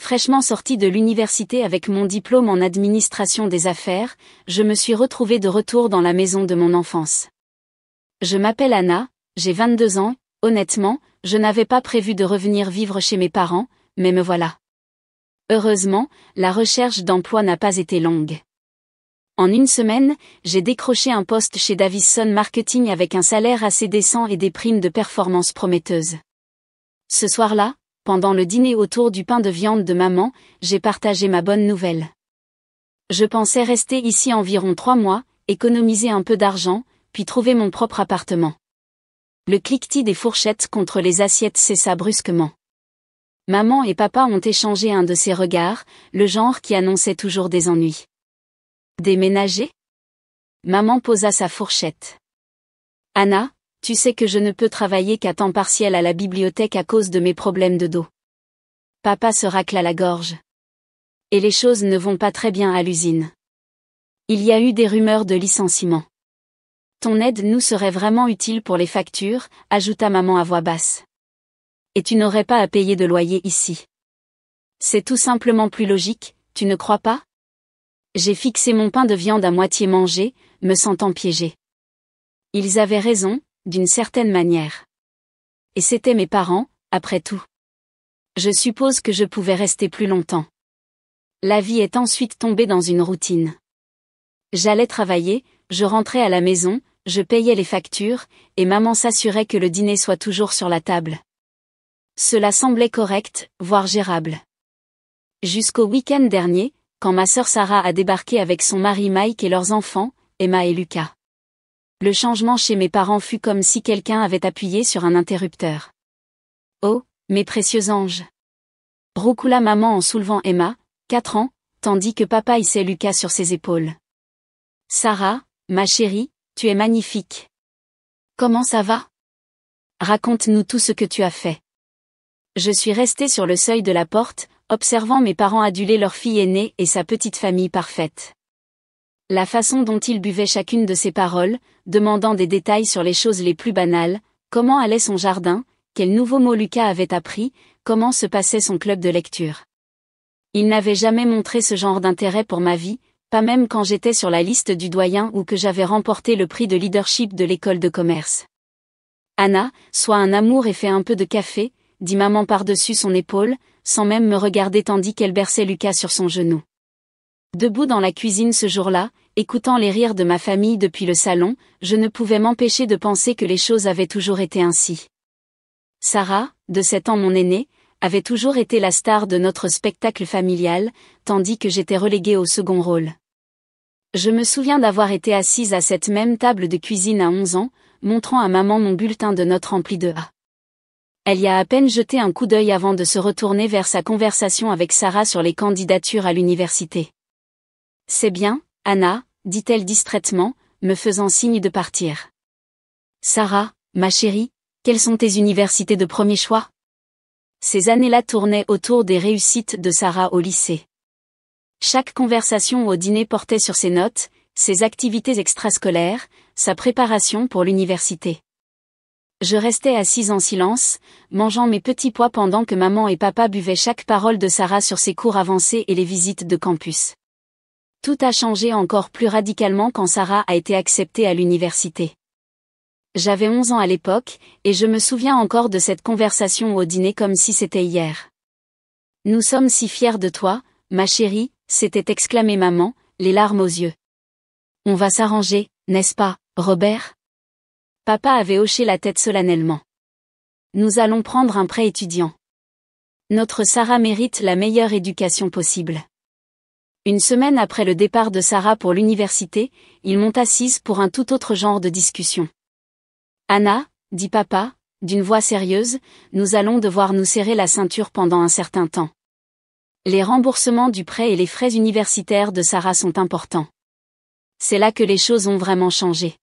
Fraîchement sortie de l'université avec mon diplôme en administration des affaires, je me suis retrouvée de retour dans la maison de mon enfance. Je m'appelle Anna, j'ai 22 ans, honnêtement, je n'avais pas prévu de revenir vivre chez mes parents, mais me voilà. Heureusement, la recherche d'emploi n'a pas été longue. En une semaine, j'ai décroché un poste chez Davison Marketing avec un salaire assez décent et des primes de performance prometteuses. Ce soir-là, pendant le dîner autour du pain de viande de maman, j'ai partagé ma bonne nouvelle. Je pensais rester ici environ 3 mois, économiser un peu d'argent, puis trouver mon propre appartement. Le cliquetis des fourchettes contre les assiettes cessa brusquement. Maman et papa ont échangé un de ces regards, le genre qui annonçait toujours des ennuis. Déménager ? Maman posa sa fourchette. Anna, tu sais que je ne peux travailler qu'à temps partiel à la bibliothèque à cause de mes problèmes de dos. Papa se racla la gorge. Et les choses ne vont pas très bien à l'usine. Il y a eu des rumeurs de licenciement. Ton aide nous serait vraiment utile pour les factures, ajouta maman à voix basse. Et tu n'aurais pas à payer de loyer ici. C'est tout simplement plus logique, tu ne crois pas ? J'ai fixé mon pain de viande à moitié mangé, me sentant piégée. Ils avaient raison, d'une certaine manière. Et c'étaient mes parents, après tout. Je suppose que je pouvais rester plus longtemps. La vie est ensuite tombée dans une routine. J'allais travailler, je rentrais à la maison, je payais les factures, et maman s'assurait que le dîner soit toujours sur la table. Cela semblait correct, voire gérable. Jusqu'au week-end dernier, quand ma sœur Sarah a débarqué avec son mari Mike et leurs enfants, Emma et Lucas. Le changement chez mes parents fut comme si quelqu'un avait appuyé sur un interrupteur. Oh, mes précieux anges! Roucoula maman en soulevant Emma, 4 ans, tandis que papa hissait Lucas sur ses épaules. Sarah, ma chérie, tu es magnifique. Comment ça va? Raconte-nous tout ce que tu as fait. Je suis restée sur le seuil de la porte, observant mes parents aduler leur fille aînée et sa petite famille parfaite. La façon dont ils buvaient chacune de ces paroles, demandant des détails sur les choses les plus banales, comment allait son jardin, quel nouveau mot Lucas avait appris, comment se passait son club de lecture. Ils n'avaient jamais montré ce genre d'intérêt pour ma vie, pas même quand j'étais sur la liste du doyen ou que j'avais remporté le prix de leadership de l'école de commerce. Anna, sois un amour et fais un peu de café, dit maman par-dessus son épaule, sans même me regarder tandis qu'elle berçait Lucas sur son genou. Debout dans la cuisine ce jour-là, écoutant les rires de ma famille depuis le salon, je ne pouvais m'empêcher de penser que les choses avaient toujours été ainsi. Sarah, de 7 ans mon aînée, avait toujours été la star de notre spectacle familial, tandis que j'étais reléguée au second rôle. Je me souviens d'avoir été assise à cette même table de cuisine à 11 ans, montrant à maman mon bulletin de notes rempli de A. Elle y a à peine jeté un coup d'œil avant de se retourner vers sa conversation avec Sarah sur les candidatures à l'université. C'est bien, Anna, dit-elle distraitement, me faisant signe de partir. Sarah, ma chérie, quelles sont tes universités de premier choix? Ces années-là tournaient autour des réussites de Sarah au lycée. Chaque conversation au dîner portait sur ses notes, ses activités extrascolaires, sa préparation pour l'université. Je restais assise en silence, mangeant mes petits pois pendant que maman et papa buvaient chaque parole de Sarah sur ses cours avancés et les visites de campus. Tout a changé encore plus radicalement quand Sarah a été acceptée à l'université. J'avais 11 ans à l'époque, et je me souviens encore de cette conversation au dîner comme si c'était hier. Nous sommes si fiers de toi, ma chérie, s'était exclamée maman, les larmes aux yeux. On va s'arranger, n'est-ce pas, Robert? Papa avait hoché la tête solennellement. Nous allons prendre un prêt étudiant. Notre Sarah mérite la meilleure éducation possible. Une semaine après le départ de Sarah pour l'université, ils m'ont assise pour un tout autre genre de discussion. Anna, dit papa, d'une voix sérieuse, nous allons devoir nous serrer la ceinture pendant un certain temps. Les remboursements du prêt et les frais universitaires de Sarah sont importants. C'est là que les choses ont vraiment changé.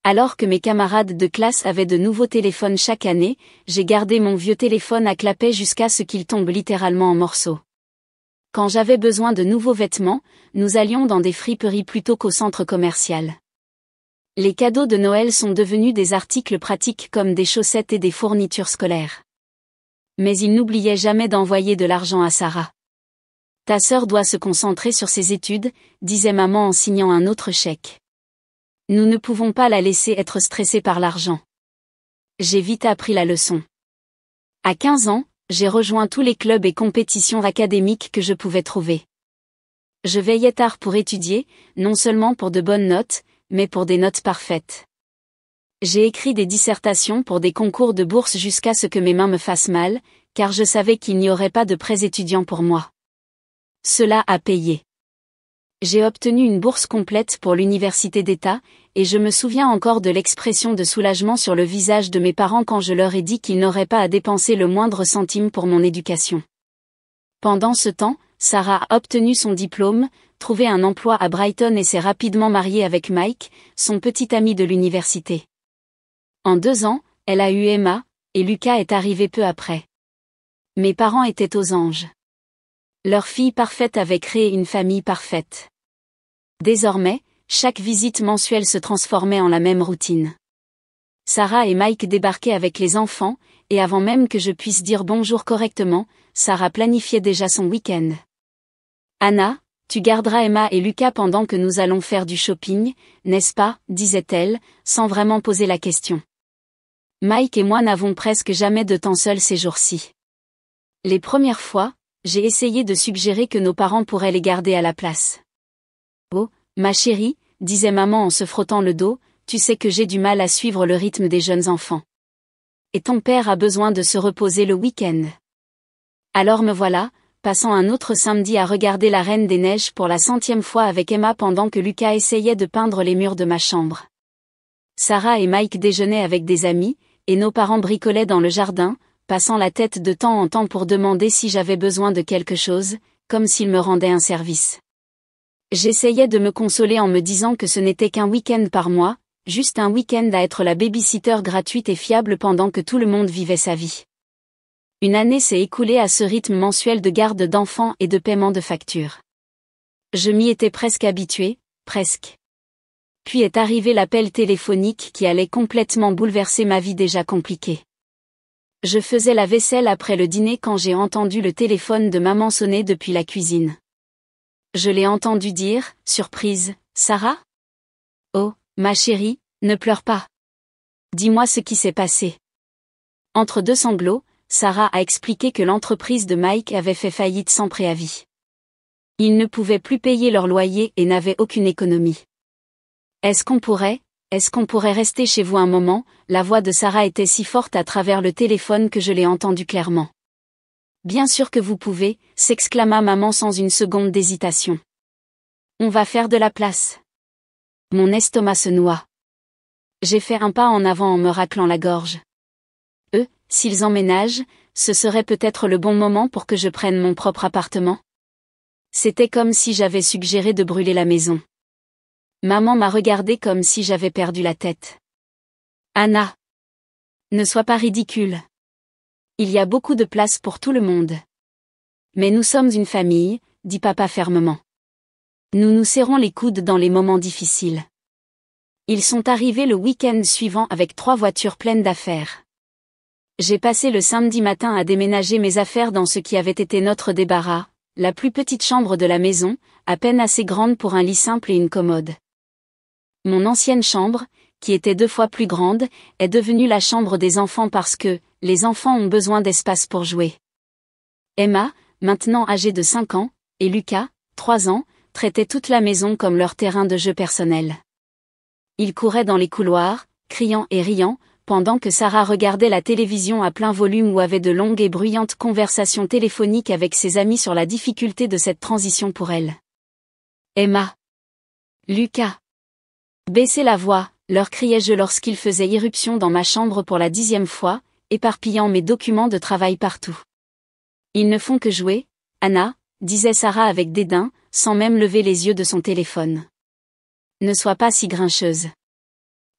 Alors que mes camarades de classe avaient de nouveaux téléphones chaque année, j'ai gardé mon vieux téléphone à clapet jusqu'à ce qu'il tombe littéralement en morceaux. Quand j'avais besoin de nouveaux vêtements, nous allions dans des friperies plutôt qu'au centre commercial. Les cadeaux de Noël sont devenus des articles pratiques comme des chaussettes et des fournitures scolaires. Mais il n'oubliait jamais d'envoyer de l'argent à Sarah. Ta sœur doit se concentrer sur ses études, disait maman en signant un autre chèque. Nous ne pouvons pas la laisser être stressée par l'argent. J'ai vite appris la leçon. À 15 ans, j'ai rejoint tous les clubs et compétitions académiques que je pouvais trouver. Je veillais tard pour étudier, non seulement pour de bonnes notes, mais pour des notes parfaites. J'ai écrit des dissertations pour des concours de bourse jusqu'à ce que mes mains me fassent mal, car je savais qu'il n'y aurait pas de prêts étudiants pour moi. Cela a payé. J'ai obtenu une bourse complète pour l'université d'État, et je me souviens encore de l'expression de soulagement sur le visage de mes parents quand je leur ai dit qu'ils n'auraient pas à dépenser le moindre centime pour mon éducation. Pendant ce temps, Sarah a obtenu son diplôme, trouvé un emploi à Brighton et s'est rapidement mariée avec Mike, son petit ami de l'université. En 2 ans, elle a eu Emma, et Lucas est arrivé peu après. Mes parents étaient aux anges. Leur fille parfaite avait créé une famille parfaite. Désormais, chaque visite mensuelle se transformait en la même routine. Sarah et Mike débarquaient avec les enfants, et avant même que je puisse dire bonjour correctement, Sarah planifiait déjà son week-end. Anna, tu garderas Emma et Lucas pendant que nous allons faire du shopping, n'est-ce pas, disait-elle, sans vraiment poser la question. Mike et moi n'avons presque jamais de temps seuls ces jours-ci. Les premières fois, j'ai essayé de suggérer que nos parents pourraient les garder à la place. Oh, ma chérie, disait maman en se frottant le dos, tu sais que j'ai du mal à suivre le rythme des jeunes enfants. Et ton père a besoin de se reposer le week-end. Alors me voilà, passant un autre samedi à regarder la Reine des Neiges pour la 100e fois avec Emma pendant que Lucas essayait de peindre les murs de ma chambre. Sarah et Mike déjeunaient avec des amis, et nos parents bricolaient dans le jardin, passant la tête de temps en temps pour demander si j'avais besoin de quelque chose, comme s'ils me rendaient un service. J'essayais de me consoler en me disant que ce n'était qu'un week-end par mois, juste un week-end à être la baby-sitter gratuite et fiable pendant que tout le monde vivait sa vie. Une année s'est écoulée à ce rythme mensuel de garde d'enfants et de paiement de factures. Je m'y étais presque habituée, presque. Puis est arrivé l'appel téléphonique qui allait complètement bouleverser ma vie déjà compliquée. Je faisais la vaisselle après le dîner quand j'ai entendu le téléphone de maman sonner depuis la cuisine. Je l'ai entendu dire, surprise, « Sarah ? Oh, ma chérie, ne pleure pas. Dis-moi ce qui s'est passé. » Entre deux sanglots, Sarah a expliqué que l'entreprise de Mike avait fait faillite sans préavis. Ils ne pouvaient plus payer leur loyer et n'avaient aucune économie. Est-ce qu'on pourrait rester chez vous un moment? La voix de Sarah était si forte à travers le téléphone que je l'ai entendue clairement. Bien sûr que vous pouvez, s'exclama maman sans une seconde d'hésitation. On va faire de la place. Mon estomac se noie. J'ai fait un pas en avant en me raclant la gorge. S'ils emménagent, ce serait peut-être le bon moment pour que je prenne mon propre appartement. C'était comme si j'avais suggéré de brûler la maison. Maman m'a regardé comme si j'avais perdu la tête. Anna, ne sois pas ridicule. Il y a beaucoup de place pour tout le monde. Mais nous sommes une famille, dit papa fermement. Nous nous serrons les coudes dans les moments difficiles. Ils sont arrivés le week-end suivant avec 3 voitures pleines d'affaires. J'ai passé le samedi matin à déménager mes affaires dans ce qui avait été notre débarras, la plus petite chambre de la maison, à peine assez grande pour un lit simple et une commode. Mon ancienne chambre, qui était 2 fois plus grande, est devenue la chambre des enfants parce que, les enfants ont besoin d'espace pour jouer. Emma, maintenant âgée de 5 ans, et Lucas, 3 ans, traitaient toute la maison comme leur terrain de jeu personnel. Ils couraient dans les couloirs, criant et riant, pendant que Sarah regardait la télévision à plein volume ou avait de longues et bruyantes conversations téléphoniques avec ses amis sur la difficulté de cette transition pour elle. Emma. Lucas. Baissez la voix, leur criai-je lorsqu'ils faisaient irruption dans ma chambre pour la 10e fois, éparpillant mes documents de travail partout. Ils ne font que jouer, Anna, disait Sarah avec dédain, sans même lever les yeux de son téléphone. Ne sois pas si grincheuse.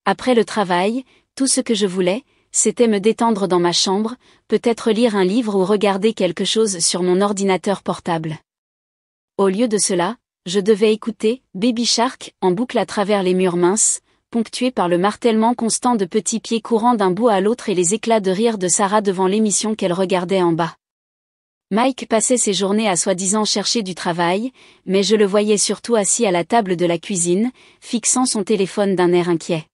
Après le travail, tout ce que je voulais, c'était me détendre dans ma chambre, peut-être lire un livre ou regarder quelque chose sur mon ordinateur portable. Au lieu de cela, je devais écouter Baby Shark en boucle à travers les murs minces, ponctué par le martèlement constant de petits pieds courant d'un bout à l'autre et les éclats de rire de Sarah devant l'émission qu'elle regardait en bas. Mike passait ses journées à soi-disant chercher du travail, mais je le voyais surtout assis à la table de la cuisine, fixant son téléphone d'un air inquiet.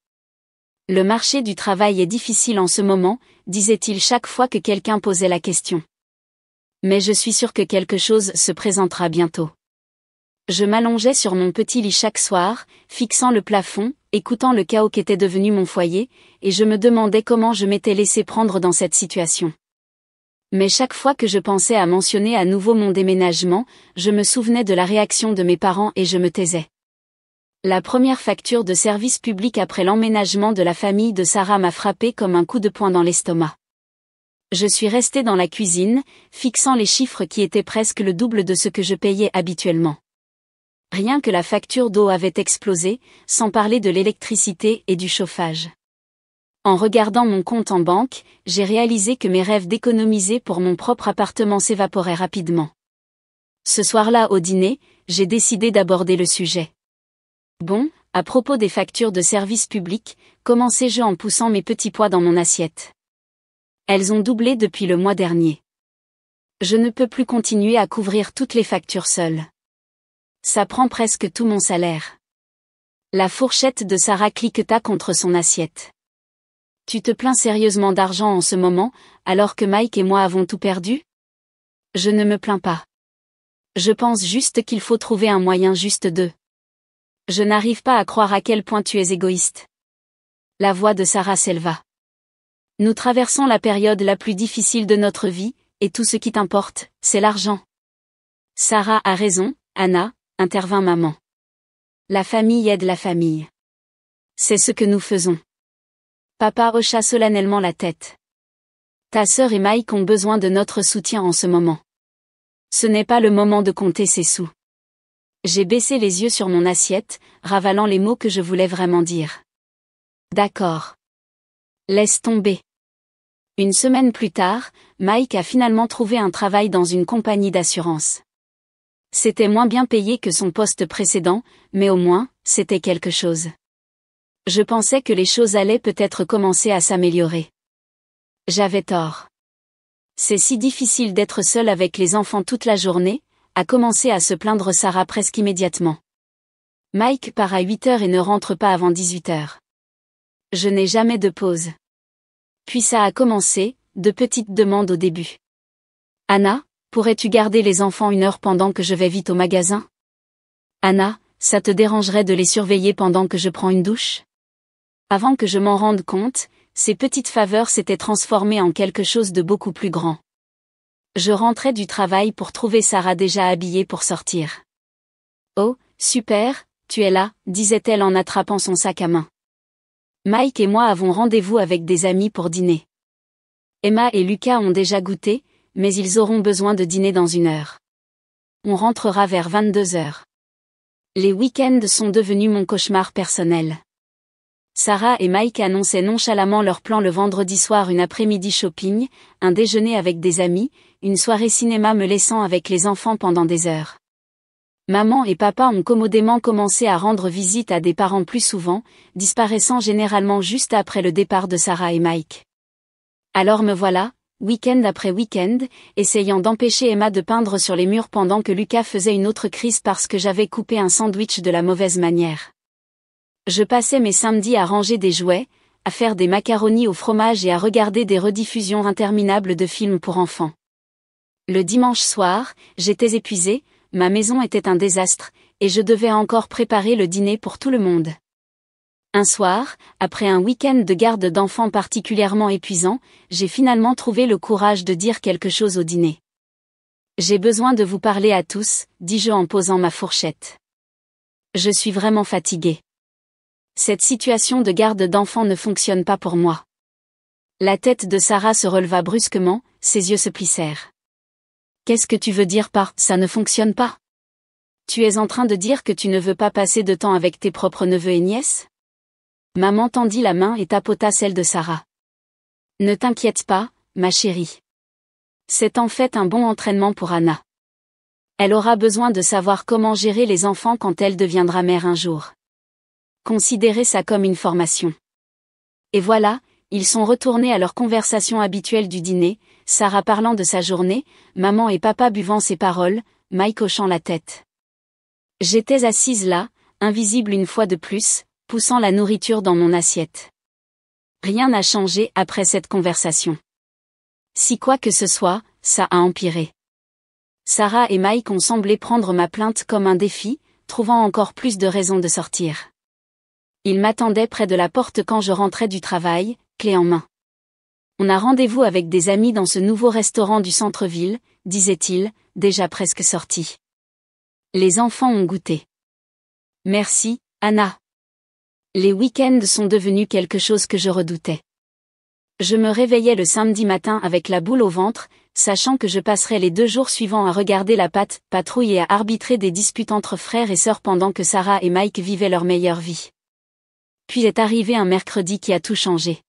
Le marché du travail est difficile en ce moment, disait-il chaque fois que quelqu'un posait la question. Mais je suis sûr que quelque chose se présentera bientôt. Je m'allongeais sur mon petit lit chaque soir, fixant le plafond, écoutant le chaos qu'était devenu mon foyer, et je me demandais comment je m'étais laissé prendre dans cette situation. Mais chaque fois que je pensais à mentionner à nouveau mon déménagement, je me souvenais de la réaction de mes parents et je me taisais. La première facture de service public après l'emménagement de la famille de Sarah m'a frappé comme un coup de poing dans l'estomac. Je suis restée dans la cuisine, fixant les chiffres qui étaient presque le double de ce que je payais habituellement. Rien que la facture d'eau avait explosé, sans parler de l'électricité et du chauffage. En regardant mon compte en banque, j'ai réalisé que mes rêves d'économiser pour mon propre appartement s'évaporaient rapidement. Ce soir-là au dîner, j'ai décidé d'aborder le sujet. Bon, à propos des factures de service public, commençai-je en poussant mes petits pois dans mon assiette. Elles ont doublé depuis le mois dernier. Je ne peux plus continuer à couvrir toutes les factures seule. Ça prend presque tout mon salaire. La fourchette de Sarah cliqueta contre son assiette. Tu te plains sérieusement d'argent en ce moment, alors que Mike et moi avons tout perdu? Je ne me plains pas. Je pense juste qu'il faut trouver un moyen juste de. Je n'arrive pas à croire à quel point tu es égoïste. La voix de Sarah s'éleva. Nous traversons la période la plus difficile de notre vie, et tout ce qui t'importe, c'est l'argent. Sarah a raison, Anna, intervint maman. La famille aide la famille. C'est ce que nous faisons. Papa hocha solennellement la tête. Ta sœur et Mike ont besoin de notre soutien en ce moment. Ce n'est pas le moment de compter ses sous. J'ai baissé les yeux sur mon assiette, ravalant les mots que je voulais vraiment dire. D'accord. Laisse tomber. Une semaine plus tard, Mike a finalement trouvé un travail dans une compagnie d'assurance. C'était moins bien payé que son poste précédent, mais au moins, c'était quelque chose. Je pensais que les choses allaient peut-être commencer à s'améliorer. J'avais tort. C'est si difficile d'être seul avec les enfants toute la journée, a commencé à se plaindre Sarah presque immédiatement. Mike part à 8h et ne rentre pas avant 18h. Je n'ai jamais de pause. Puis ça a commencé, de petites demandes au début. Anna, pourrais-tu garder les enfants 1 heure pendant que je vais vite au magasin? Anna, ça te dérangerait de les surveiller pendant que je prends une douche? Avant que je m'en rende compte, ces petites faveurs s'étaient transformées en quelque chose de beaucoup plus grand. Je rentrais du travail pour trouver Sarah déjà habillée pour sortir. Oh, super, tu es là, disait-elle en attrapant son sac à main. Mike et moi avons rendez-vous avec des amis pour dîner. Emma et Lucas ont déjà goûté, mais ils auront besoin de dîner dans 1 heure. On rentrera vers 22h. Les week-ends sont devenus mon cauchemar personnel. Sarah et Mike annonçaient nonchalamment leur plan le vendredi soir, une après-midi shopping, un déjeuner avec des amis, une soirée cinéma me laissant avec les enfants pendant des heures. Maman et papa ont commodément commencé à rendre visite à des parents plus souvent, disparaissant généralement juste après le départ de Sarah et Mike. Alors me voilà, week-end après week-end, essayant d'empêcher Emma de peindre sur les murs pendant que Lucas faisait une autre crise parce que j'avais coupé un sandwich de la mauvaise manière. Je passais mes samedis à ranger des jouets, à faire des macaronis au fromage et à regarder des rediffusions interminables de films pour enfants. Le dimanche soir, j'étais épuisée, ma maison était un désastre, et je devais encore préparer le dîner pour tout le monde. Un soir, après un week-end de garde d'enfants particulièrement épuisant, j'ai finalement trouvé le courage de dire quelque chose au dîner. J'ai besoin de vous parler à tous, dis-je en posant ma fourchette. Je suis vraiment fatiguée. Cette situation de garde d'enfants ne fonctionne pas pour moi. La tête de Sarah se releva brusquement, ses yeux se plissèrent. Qu'est-ce que tu veux dire par « ça ne fonctionne pas » ? Tu es en train de dire que tu ne veux pas passer de temps avec tes propres neveux et nièces ? Maman tendit la main et tapota celle de Sarah. Ne t'inquiète pas, ma chérie. C'est en fait un bon entraînement pour Anna. Elle aura besoin de savoir comment gérer les enfants quand elle deviendra mère un jour. Considérez ça comme une formation. Et voilà, ils sont retournés à leur conversation habituelle du dîner, Sarah parlant de sa journée, maman et papa buvant ses paroles, Mike hochant la tête. J'étais assise là, invisible une fois de plus, poussant la nourriture dans mon assiette. Rien n'a changé après cette conversation. Si quoi que ce soit, ça a empiré. Sarah et Mike ont semblé prendre ma plainte comme un défi, trouvant encore plus de raisons de sortir. Ils m'attendaient près de la porte quand je rentrais du travail, clé en main. On a rendez-vous avec des amis dans ce nouveau restaurant du centre-ville, disait-il, déjà presque sorti. Les enfants ont goûté. Merci, Anna. Les week-ends sont devenus quelque chose que je redoutais. Je me réveillais le samedi matin avec la boule au ventre, sachant que je passerais les 2 jours suivants à regarder la patrouille et à arbitrer des disputes entre frères et sœurs pendant que Sarah et Mike vivaient leur meilleure vie. Puis est arrivé un mercredi qui a tout changé.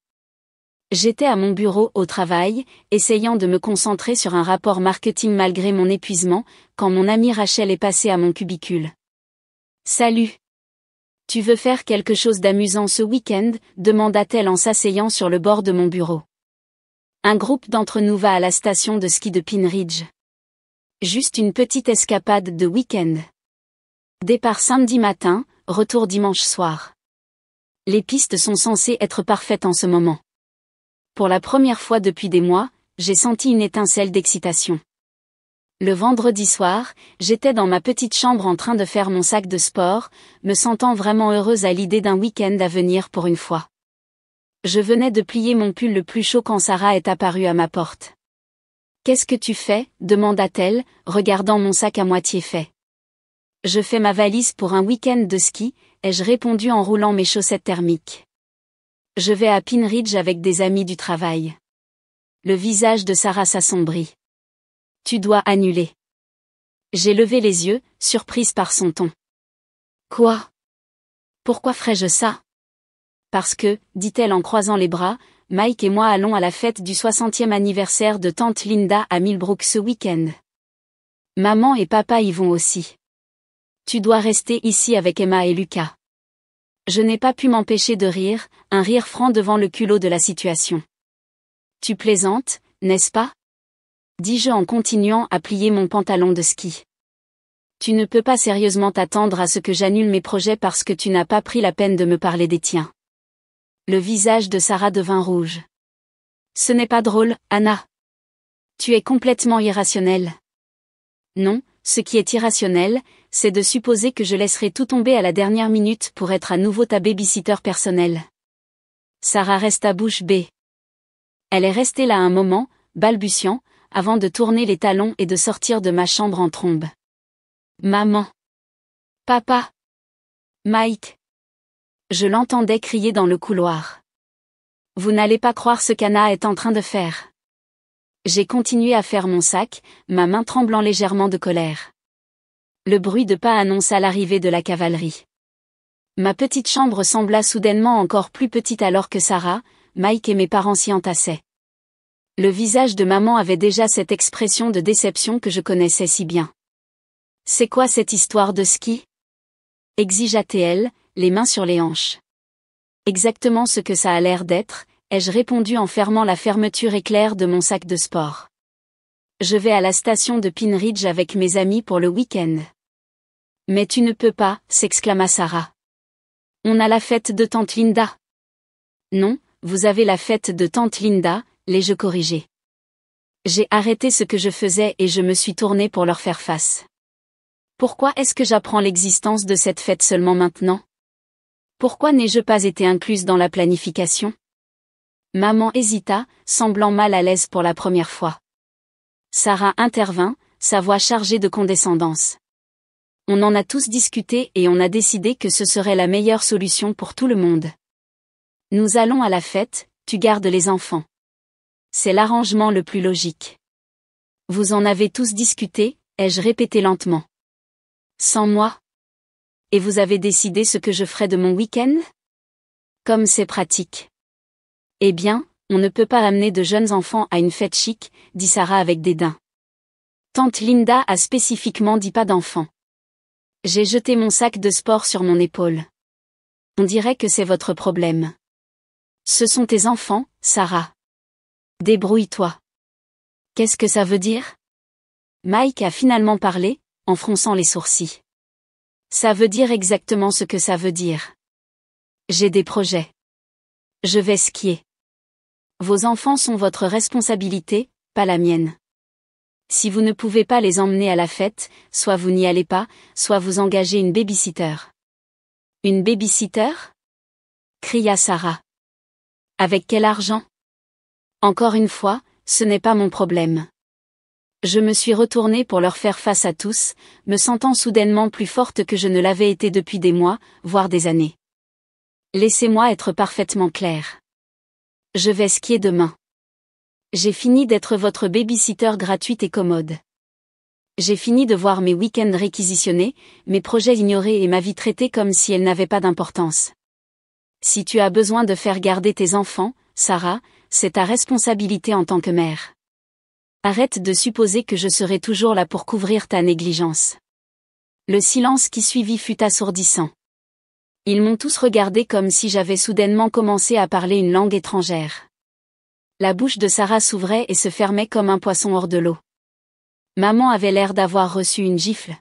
J'étais à mon bureau au travail, essayant de me concentrer sur un rapport marketing malgré mon épuisement, quand mon amie Rachel est passée à mon cubicule. Salut. Tu veux faire quelque chose d'amusant ce week-end, demanda-t-elle en s'asseyant sur le bord de mon bureau. Un groupe d'entre nous va à la station de ski de Pine Ridge. Juste une petite escapade de week-end. Départ samedi matin, retour dimanche soir. Les pistes sont censées être parfaites en ce moment. Pour la première fois depuis des mois, j'ai senti une étincelle d'excitation. Le vendredi soir, j'étais dans ma petite chambre en train de faire mon sac de sport, me sentant vraiment heureuse à l'idée d'un week-end à venir pour une fois. Je venais de plier mon pull le plus chaud quand Sarah est apparue à ma porte. « Qu'est-ce que tu fais ?» demanda-t-elle, regardant mon sac à moitié fait. « Je fais ma valise pour un week-end de ski », ai-je répondu en roulant mes chaussettes thermiques. « Je vais à Pine Ridge avec des amis du travail. » Le visage de Sarah s'assombrit. Tu dois annuler. J'ai levé les yeux, surprise par son ton. Quoi? Pourquoi ferais-je ça? Parce que, dit-elle en croisant les bras, Mike et moi allons à la fête du 60e anniversaire de tante Linda à Millbrook ce week-end. Maman et papa y vont aussi. Tu dois rester ici avec Emma et Lucas. Je n'ai pas pu m'empêcher de rire, un rire franc devant le culot de la situation. Tu plaisantes, n'est-ce pas? Dis-je en continuant à plier mon pantalon de ski. Tu ne peux pas sérieusement t'attendre à ce que j'annule mes projets parce que tu n'as pas pris la peine de me parler des tiens. Le visage de Sarah devint rouge. Ce n'est pas drôle, Anna. Tu es complètement irrationnelle. Non, ce qui est irrationnel, c'est de supposer que je laisserai tout tomber à la dernière minute pour être à nouveau ta baby-sitter personnelle. Sarah resta bouche bée. Elle est restée là un moment, balbutiant, avant de tourner les talons et de sortir de ma chambre en trombe. Maman. Papa. Mike. Je l'entendais crier dans le couloir. Vous n'allez pas croire ce qu'Anna est en train de faire. J'ai continué à faire mon sac, ma main tremblant légèrement de colère. Le bruit de pas annonça l'arrivée de la cavalerie. Ma petite chambre sembla soudainement encore plus petite alors que Sarah, Mike et mes parents s'y entassaient. Le visage de maman avait déjà cette expression de déception que je connaissais si bien. « C'est quoi cette histoire de ski ?» exigea-t-elle, les mains sur les hanches. « Exactement ce que ça a l'air d'être », ai-je répondu en fermant la fermeture éclair de mon sac de sport. « Je vais à la station de Pine Ridge avec mes amis pour le week-end. »« Mais tu ne peux pas », s'exclama Sarah. « On a la fête de tante Linda. »« Non, vous avez la fête de tante Linda », l'ai-je corrigé. J'ai arrêté ce que je faisais et je me suis tournée pour leur faire face. Pourquoi est-ce que j'apprends l'existence de cette fête seulement maintenant? Pourquoi n'ai-je pas été incluse dans la planification? Maman hésita, semblant mal à l'aise pour la première fois. Sarah intervint, sa voix chargée de condescendance. On en a tous discuté et on a décidé que ce serait la meilleure solution pour tout le monde. Nous allons à la fête, tu gardes les enfants. C'est l'arrangement le plus logique. Vous en avez tous discuté, ai-je répété lentement. Sans moi? Et vous avez décidé ce que je ferai de mon week-end? Comme c'est pratique. Eh bien, on ne peut pas amener de jeunes enfants à une fête chic, dit Sarah avec dédain. Tante Linda a spécifiquement dit pas d'enfants. J'ai jeté mon sac de sport sur mon épaule. On dirait que c'est votre problème. Ce sont tes enfants, Sarah. Débrouille-toi. Qu'est-ce que ça veut dire? Mike a finalement parlé, en fronçant les sourcils. Ça veut dire exactement ce que ça veut dire. J'ai des projets. Je vais skier. Vos enfants sont votre responsabilité, pas la mienne. Si vous ne pouvez pas les emmener à la fête, soit vous n'y allez pas, soit vous engagez une baby-sitter. Une baby-sitter? Cria Sarah. Avec quel argent? Encore une fois, ce n'est pas mon problème. Je me suis retournée pour leur faire face à tous, me sentant soudainement plus forte que je ne l'avais été depuis des mois, voire des années. Laissez-moi être parfaitement claire. Je vais skier demain. J'ai fini d'être votre baby-sitter gratuite et commode. J'ai fini de voir mes week-ends réquisitionnés, mes projets ignorés et ma vie traitée comme si elle n'avait pas d'importance. Si tu as besoin de faire garder tes enfants, Sarah, c'est ta responsabilité en tant que mère. Arrête de supposer que je serai toujours là pour couvrir ta négligence. Le silence qui suivit fut assourdissant. Ils m'ont tous regardé comme si j'avais soudainement commencé à parler une langue étrangère. La bouche de Sarah s'ouvrait et se fermait comme un poisson hors de l'eau. Maman avait l'air d'avoir reçu une gifle.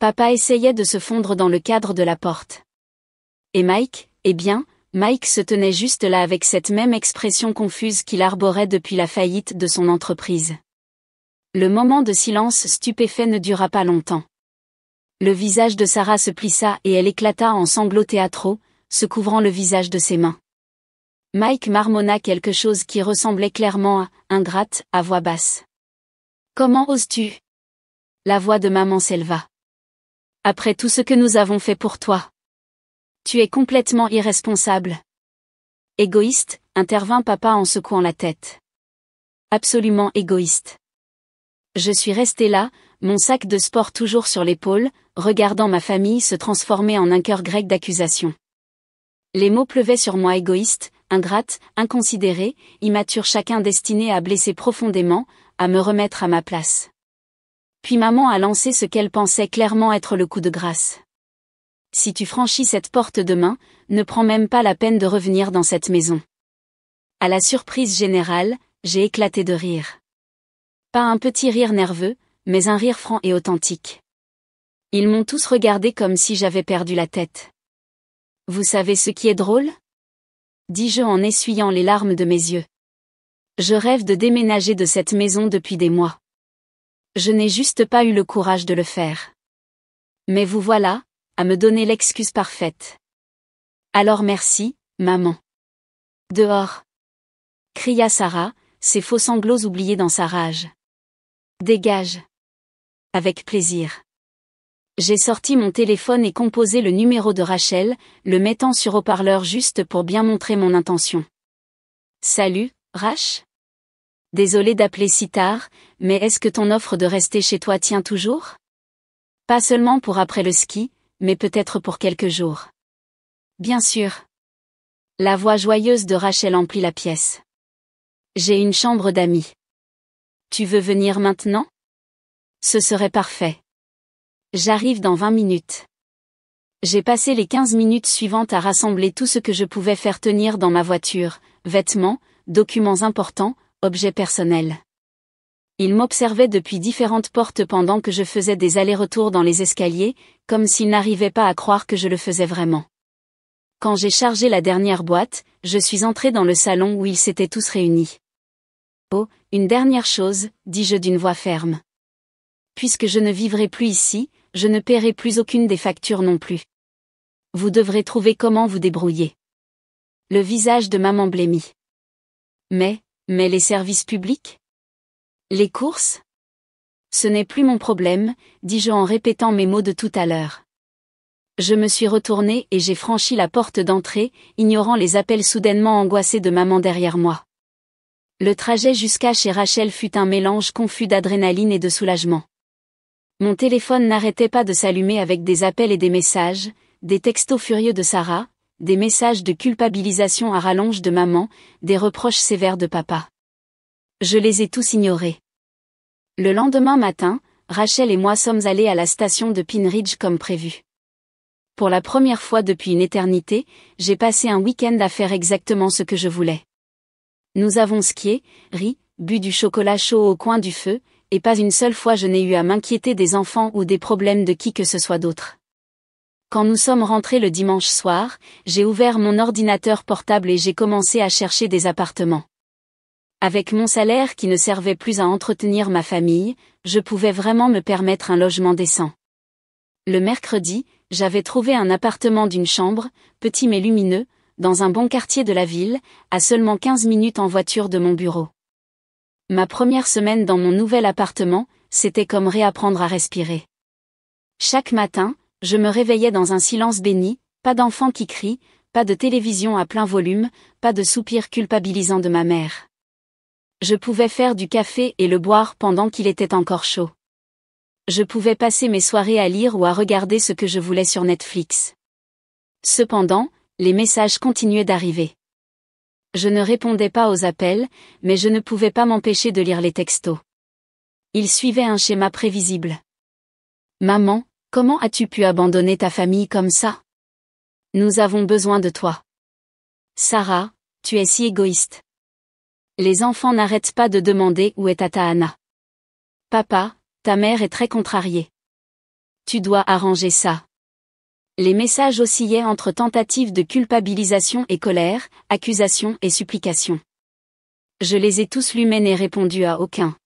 Papa essayait de se fondre dans le cadre de la porte. Et Mike, eh bien, Mike se tenait juste là avec cette même expression confuse qu'il arborait depuis la faillite de son entreprise. Le moment de silence stupéfait ne dura pas longtemps. Le visage de Sarah se plissa et elle éclata en sanglots théâtraux, se couvrant le visage de ses mains. Mike marmonna quelque chose qui ressemblait clairement à « ingrate » à voix basse. « Comment oses-tu » La voix de maman s'éleva. « Après tout ce que nous avons fait pour toi. Tu es complètement irresponsable. » Égoïste, intervint papa en secouant la tête. Absolument égoïste. Je suis resté là, mon sac de sport toujours sur l'épaule, regardant ma famille se transformer en un cœur grec d'accusation. Les mots pleuvaient sur moi: égoïste, ingrate, inconsidérée, immature, chacun destiné à blesser profondément, à me remettre à ma place. Puis maman a lancé ce qu'elle pensait clairement être le coup de grâce. Si tu franchis cette porte demain, ne prends même pas la peine de revenir dans cette maison. À la surprise générale, j'ai éclaté de rire. Pas un petit rire nerveux, mais un rire franc et authentique. Ils m'ont tous regardé comme si j'avais perdu la tête. Vous savez ce qui est drôle? Dis-je en essuyant les larmes de mes yeux. Je rêve de déménager de cette maison depuis des mois. Je n'ai juste pas eu le courage de le faire. Mais vous voilà, à me donner l'excuse parfaite. Alors merci, maman. Dehors! Cria Sarah, ses faux sanglots oubliés dans sa rage. Dégage! Avec plaisir. J'ai sorti mon téléphone et composé le numéro de Rachel, le mettant sur haut-parleur juste pour bien montrer mon intention. Salut, Rach? Désolé d'appeler si tard, mais est-ce que ton offre de rester chez toi tient toujours? Pas seulement pour après le ski, mais peut-être pour quelques jours. Bien sûr. La voix joyeuse de Rachel emplit la pièce. J'ai une chambre d'amis. Tu veux venir maintenant? Ce serait parfait. J'arrive dans 20 minutes. J'ai passé les 15 minutes suivantes à rassembler tout ce que je pouvais faire tenir dans ma voiture, vêtements, documents importants, objets personnels. Il m'observait depuis différentes portes pendant que je faisais des allers-retours dans les escaliers, comme s'il n'arrivait pas à croire que je le faisais vraiment. Quand j'ai chargé la dernière boîte, je suis entré dans le salon où ils s'étaient tous réunis. Oh, une dernière chose, dis-je d'une voix ferme. Puisque je ne vivrai plus ici, je ne paierai plus aucune des factures non plus. Vous devrez trouver comment vous débrouiller. Le visage de maman blêmit. Mais les services publics? Les courses? Ce n'est plus mon problème, dis-je en répétant mes mots de tout à l'heure. Je me suis retourné et j'ai franchi la porte d'entrée, ignorant les appels soudainement angoissés de maman derrière moi. Le trajet jusqu'à chez Rachel fut un mélange confus d'adrénaline et de soulagement. Mon téléphone n'arrêtait pas de s'allumer avec des appels et des messages, des textos furieux de Sarah, des messages de culpabilisation à rallonge de maman, des reproches sévères de papa. Je les ai tous ignorés. Le lendemain matin, Rachel et moi sommes allés à la station de Pine Ridge comme prévu. Pour la première fois depuis une éternité, j'ai passé un week-end à faire exactement ce que je voulais. Nous avons skié, ri, bu du chocolat chaud au coin du feu, et pas une seule fois je n'ai eu à m'inquiéter des enfants ou des problèmes de qui que ce soit d'autre. Quand nous sommes rentrés le dimanche soir, j'ai ouvert mon ordinateur portable et j'ai commencé à chercher des appartements. Avec mon salaire qui ne servait plus à entretenir ma famille, je pouvais vraiment me permettre un logement décent. Le mercredi, j'avais trouvé un appartement d'une chambre, petit mais lumineux, dans un bon quartier de la ville, à seulement 15 minutes en voiture de mon bureau. Ma première semaine dans mon nouvel appartement, c'était comme réapprendre à respirer. Chaque matin, je me réveillais dans un silence béni, pas d'enfants qui crient, pas de télévision à plein volume, pas de soupirs culpabilisants de ma mère. Je pouvais faire du café et le boire pendant qu'il était encore chaud. Je pouvais passer mes soirées à lire ou à regarder ce que je voulais sur Netflix. Cependant, les messages continuaient d'arriver. Je ne répondais pas aux appels, mais je ne pouvais pas m'empêcher de lire les textos. Ils suivaient un schéma prévisible. Maman, comment as-tu pu abandonner ta famille comme ça? Nous avons besoin de toi. Sarah, tu es si égoïste. Les enfants n'arrêtent pas de demander où est Tata Anna. Papa, ta mère est très contrariée. Tu dois arranger ça. Les messages oscillaient entre tentatives de culpabilisation et colère, accusations et supplications. Je les ai tous lus mais n'ai répondu à aucun.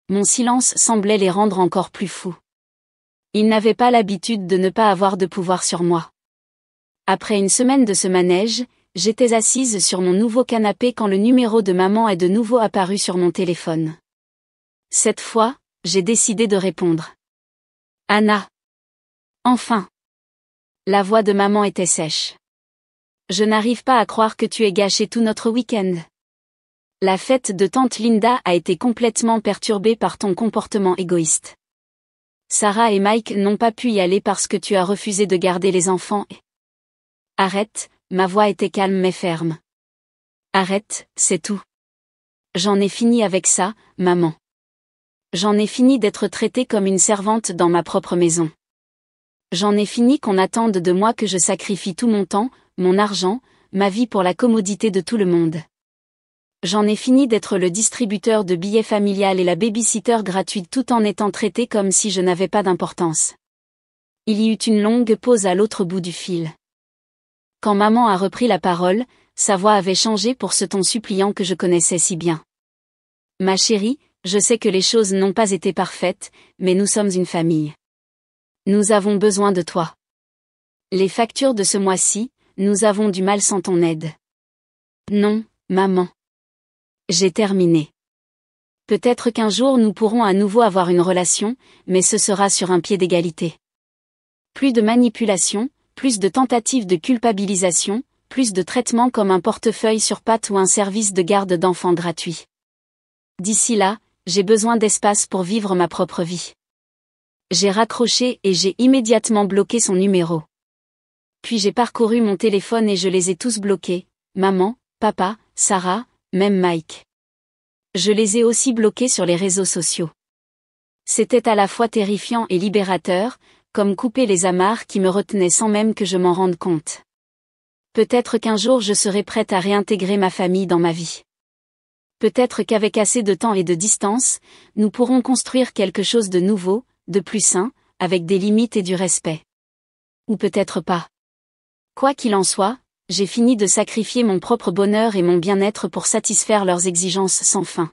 Mon silence semblait les rendre encore plus fous. Ils n'avaient pas l'habitude de ne pas avoir de pouvoir sur moi. Après une semaine de ce manège, j'étais assise sur mon nouveau canapé quand le numéro de maman est de nouveau apparu sur mon téléphone. Cette fois, j'ai décidé de répondre. Anna. Enfin. La voix de maman était sèche. Je n'arrive pas à croire que tu aies gâché tout notre week-end. La fête de tante Linda a été complètement perturbée par ton comportement égoïste. Sarah et Mike n'ont pas pu y aller parce que tu as refusé de garder les enfants et... Arrête, ma voix était calme mais ferme. Arrête, c'est tout. J'en ai fini avec ça, maman. J'en ai fini d'être traitée comme une servante dans ma propre maison. J'en ai fini qu'on attende de moi que je sacrifie tout mon temps, mon argent, ma vie pour la commodité de tout le monde. J'en ai fini d'être le distributeur de billets familial et la baby-sitter gratuite tout en étant traitée comme si je n'avais pas d'importance. Il y eut une longue pause à l'autre bout du fil. Quand maman a repris la parole, sa voix avait changé pour ce ton suppliant que je connaissais si bien. Ma chérie, je sais que les choses n'ont pas été parfaites, mais nous sommes une famille. Nous avons besoin de toi. Les factures de ce mois-ci, nous avons du mal sans ton aide. Non, maman. J'ai terminé. Peut-être qu'un jour nous pourrons à nouveau avoir une relation, mais ce sera sur un pied d'égalité. Plus de manipulation, plus de tentatives de culpabilisation, plus de traitement comme un portefeuille sur pattes ou un service de garde d'enfants gratuit. D'ici là, j'ai besoin d'espace pour vivre ma propre vie. J'ai raccroché et j'ai immédiatement bloqué son numéro. Puis j'ai parcouru mon téléphone et je les ai tous bloqués, maman, papa, Sarah, même Mike. Je les ai aussi bloqués sur les réseaux sociaux. C'était à la fois terrifiant et libérateur, comme couper les amarres qui me retenaient sans même que je m'en rende compte. Peut-être qu'un jour je serai prête à réintégrer ma famille dans ma vie. Peut-être qu'avec assez de temps et de distance, nous pourrons construire quelque chose de nouveau, de plus sain, avec des limites et du respect. Ou peut-être pas. Quoi qu'il en soit, j'ai fini de sacrifier mon propre bonheur et mon bien-être pour satisfaire leurs exigences sans fin.